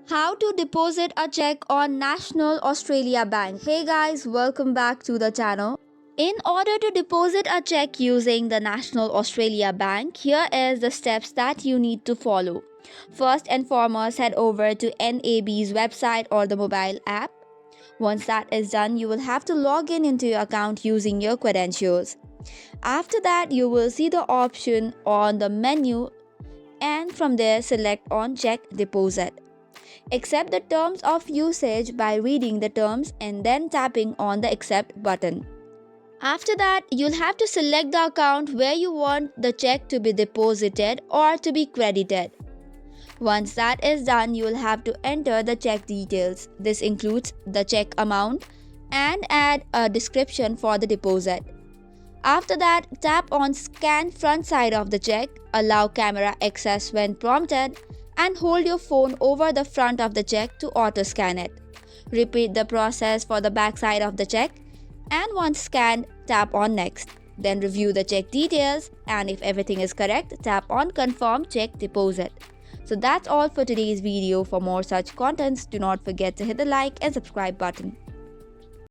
How to deposit a check on National Australia Bank. Hey guys, welcome back to the channel. In order to deposit a check using the National Australia Bank, here is the steps that you need to follow. First and foremost, head over to NAB's website or the mobile app. Once that is done, you will have to log in into your account using your credentials. After that, you will see the option on the menu and from there select on check deposit. Accept the terms of usage by reading the terms and then tapping on the accept button. After that, you'll have to select the account where you want the check to be deposited or to be credited. Once that is done, you will have to enter the check details. This includes the check amount and add a description for the deposit. After that, tap on scan front side of the check, allow camera access when prompted, and hold your phone over the front of the check to auto scan it. Repeat the process for the back side of the check, and once scanned, tap on next. Then review the check details, and if everything is correct, tap on confirm check deposit. So that's all for today's video. For more such contents, do not forget to hit the like and subscribe button.